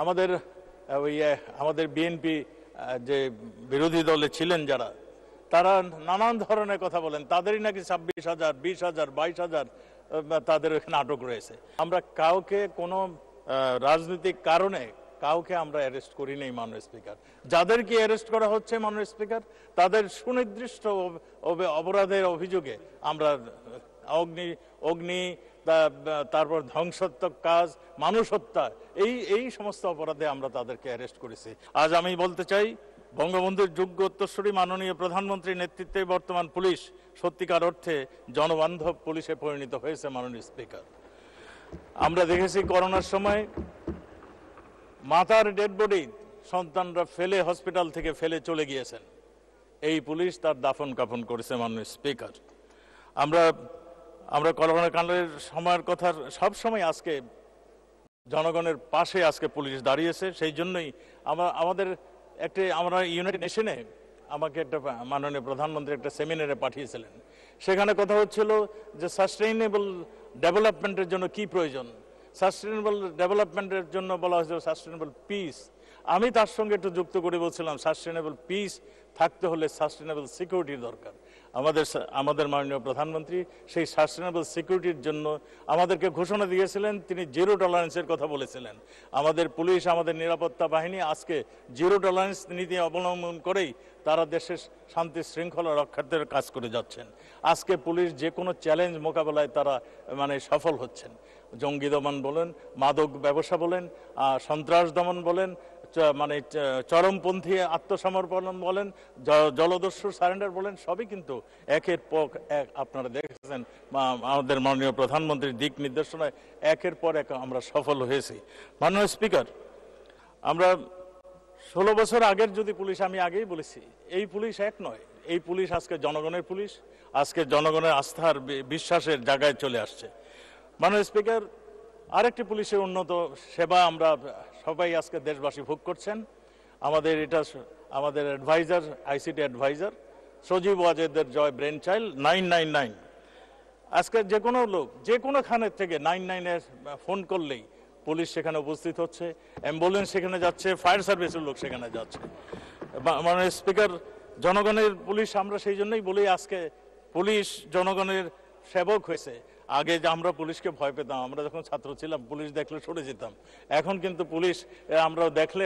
আমাদের আমাদের বিএনপি যে বিরোধী দলে ছিলেন যারা, তারা নানান ধরনের কথা বলেন, তাদেরই নাকি 26,000, 20,000, 22,000 তাদের এখানে আটক রয়েছে। আমরা কাউকে কোনো রাজনৈতিক কারণে কাউকে আমরা অ্যারেস্ট করি নাই মাননীয় স্পিকার। যাদেরকে অ্যারেস্ট করা হচ্ছে মাননীয় স্পিকার, তাদের সুনির্দিষ্ট অপরাধের অভিযোগে আমরা অগ্নি তারপর ধ্বংসাত্মক কাজ, মানুষ হত্যা, এই সমস্ত অপরাধে আমরা তাদেরকে অ্যারেস্ট করেছি। আজ আমি বলতে চাই, বঙ্গবন্ধুর যোগ্য উত্তরসূরি মাননীয় প্রধানমন্ত্রীর নেতৃত্বে বর্তমান পুলিশ সত্যিকার অর্থে জনবান্ধব পুলিশে পরিণত হয়েছে মাননীয় স্পিকার। আমরা দেখেছি করোনার সময় মাতার ডেড বডি সন্তানরা ফেলে হসপিটাল থেকে ফেলে চলে গিয়েছেন, এই পুলিশ তার দাফন কাফন করেছে মাননীয় স্পিকার। আমরা করোনা কালের সময়ের কথা সবসময় আজকে জনগণের পাশে আজকে পুলিশ দাঁড়িয়েছে। সেই জন্যই আমরা ইউনাইটেড নেশনে আমাকে একটা মাননীয় প্রধানমন্ত্রী একটা সেমিনারে পাঠিয়েছিলেন। সেখানে কথা হচ্ছিল যে সাস্টেইনেবল ডেভেলপমেন্টের জন্য কি প্রয়োজন। সাস্টেইনেবল ডেভেলপমেন্টের জন্য বলা হয়েছিল সাস্টেইনেবল পিস। আমি তার সঙ্গে একটু যুক্ত করে বলছিলাম, সাস্টেইনেবল পিস থাকতে হলে সাস্টেইনেবল সিকিউরিটির দরকার। আমাদের মাননীয় প্রধানমন্ত্রী সেই সাস্টেইনেবল সিকিউরিটির জন্য আমাদেরকে ঘোষণা দিয়েছিলেন, তিনি জিরো টলারেন্সের কথা বলেছিলেন। আমাদের পুলিশ, আমাদের নিরাপত্তা বাহিনী আজকে জিরো টলারেন্স নীতি অবলম্বন করেই তারা দেশের শান্তি শৃঙ্খলা রক্ষার্থে কাজ করে যাচ্ছেন। আজকে পুলিশ যে কোনো চ্যালেঞ্জ মোকাবেলায় তারা সফল হচ্ছেন। জঙ্গি দমন বলেন, মাদক ব্যবসা বলেন, সন্ত্রাস দমন বলেন, চরমপন্থী আত্মসমর্পণ বলেন, জলদস্যু সারেন্ডার বলেন, সবই কিন্তু একের পর এক আপনারা দেখেছেন আমাদের মাননীয় প্রধানমন্ত্রীর দিক নির্দেশনায় একের পর এক আমরা সফল হয়েছি। মাননীয় স্পিকার, আমরা 16 বছর আগের যদি পুলিশ, আমি আগেই বলেছি, এই পুলিশ এক নয়। এই পুলিশ আজকে জনগণের পুলিশ, আজকে জনগণের আস্থার বিশ্বাসের জায়গায় চলে আসছে। মাননীয় স্পিকার, আরেকটি পুলিশের উন্নত সেবা আমরা সবাই আজকে দেশবাসী ভোগ করছেন। আমাদের অ্যাডভাইজার, আইসিটি অ্যাডভাইজার সজীব ওয়াজেদের জয় ব্রেন চাইল্ড 999, আজকে যে কোনো লোক যে কোনোখানের থেকে 99-এ ফোন করলেই পুলিশ সেখানে উপস্থিত হচ্ছে, অ্যাম্বুলেন্স সেখানে যাচ্ছে, ফায়ার সার্ভিসের লোক সেখানে যাচ্ছে। মাননীয় স্পিকার, জনগণের পুলিশ আমরা সেই জন্যই বলি আজকে পুলিশ জনগণের সেবক হয়েছে। আগে যে আমরা পুলিশকে ভয় পেতাম, আমরা যখন ছাত্র ছিলাম পুলিশ দেখলে সরে যেতাম। এখন কিন্তু পুলিশ আমরা দেখলে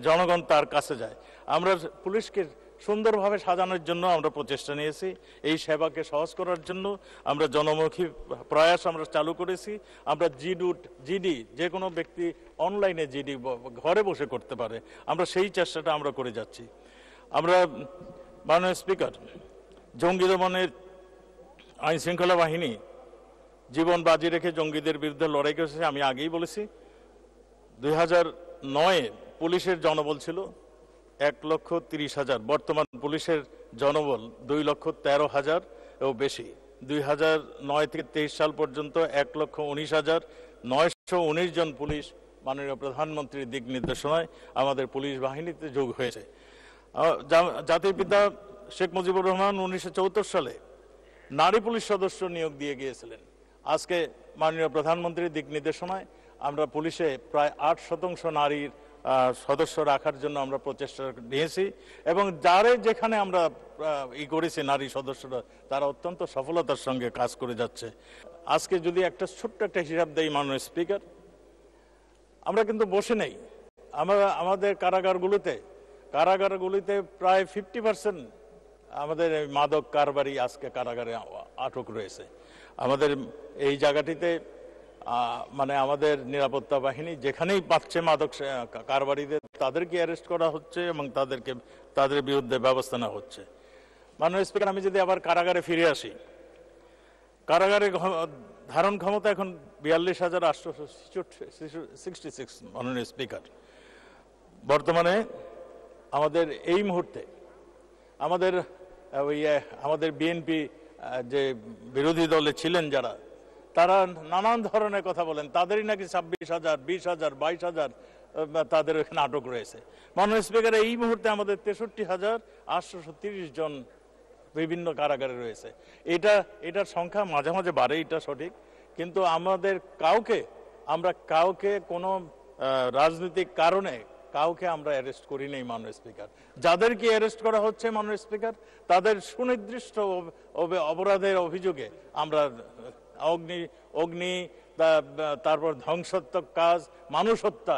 জনগণ তার কাছে যায়। আমরা পুলিশকে সুন্দরভাবে সাজানোর জন্য আমরা প্রচেষ্টা নিয়েছি। এই সেবাকে সহজ করার জন্য আমরা জনমুখী প্রয়াস আমরা চালু করেছি। আমরা জিডি যে কোনো ব্যক্তি অনলাইনে জিডি ঘরে বসে করতে পারে, আমরা সেই চেষ্টাটা আমরা করে যাচ্ছি। আমরা মাননীয় স্পিকার, জঙ্গি দমনের আইন শৃঙ্খলা বাহিনী জীবন বাজি রেখে জঙ্গিদের বিরুদ্ধে লড়াই করেছে। আমি আগেই বলেছি 2009-এ পুলিশের জনবল ছিল 1,30,000, বর্তমান পুলিশের জনবল 2,13,000 ও বেশি। 2009 থেকে 23 সাল পর্যন্ত 1,19,919 জন পুলিশ মাননীয় প্রধানমন্ত্রীর দিক নির্দেশনায় আমাদের পুলিশ বাহিনীতে যোগ হয়েছে। জাতির পিতা শেখ মুজিবুর রহমান 1974 সালে নারী পুলিশ সদস্য নিয়োগ দিয়ে গিয়েছিলেন। আজকে মাননীয় প্রধানমন্ত্রীর দিক নির্দেশনায় আমরা পুলিশে প্রায় 8% নারীর সদস্য রাখার জন্য আমরা প্রচেষ্টা নিয়েছি, এবং যেখানে আমরা করেছি নারী সদস্যরা তারা অত্যন্ত সফলতার সঙ্গে কাজ করে যাচ্ছে। আজকে যদি ছোট্ট একটা হিসাব দেই মাননীয় স্পিকার, আমরা কিন্তু বসে নেই। আমাদের কারাগারগুলিতে প্রায় 50% আমাদের মাদক কারবারি আজকে কারাগারে আটক রয়েছে। আমাদের এই জায়গাটিতে আমাদের নিরাপত্তা বাহিনী যেখানেই পাচ্ছে মাদক কারবারিদের তাদেরকে অ্যারেস্ট করা হচ্ছে এবং তাদের বিরুদ্ধে ব্যবস্থা নেওয়া হচ্ছে। মাননীয় স্পিকার, আমি যদি আবার কারাগারে ফিরে আসি, কারাগারের ধারণ ক্ষমতা এখন 42,866 মাননীয় স্পিকার। বর্তমানে আমাদের এই মুহূর্তে আমাদের বিএনপি যে বিরোধী দলে ছিলেন যারা, তারা নানান ধরনের কথা বলেন, তাদেরই নাকি 26,000, 20,000, 22,000 তাদের এখানে আটক রয়েছে। মাননীয় স্পিকার, এই মুহূর্তে আমাদের 63,830 জন বিভিন্ন কারাগারে রয়েছে। এটার সংখ্যা মাঝে মাঝে বাড়ে, এটা সঠিক, কিন্তু আমরা কাউকে কোনো রাজনৈতিক কারণে কাউকে আমরা অ্যারেস্ট করি নাই মাননীয় স্পিকার। যাদেরকে অ্যারেস্ট করা হচ্ছে মাননীয় স্পিকার, তাদের সুনির্দিষ্ট অপরাধের অভিযোগে আমরা অগ্নি অগ্নি তারপর ধ্বংসাত্মক কাজ, মানুষ হত্যা,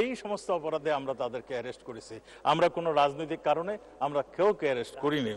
এই সমস্ত অপরাধে আমরা তাদেরকে অ্যারেস্ট করেছি। আমরা কোনো রাজনৈতিক কারণে আমরা কেউকে অ্যারেস্ট করিনি।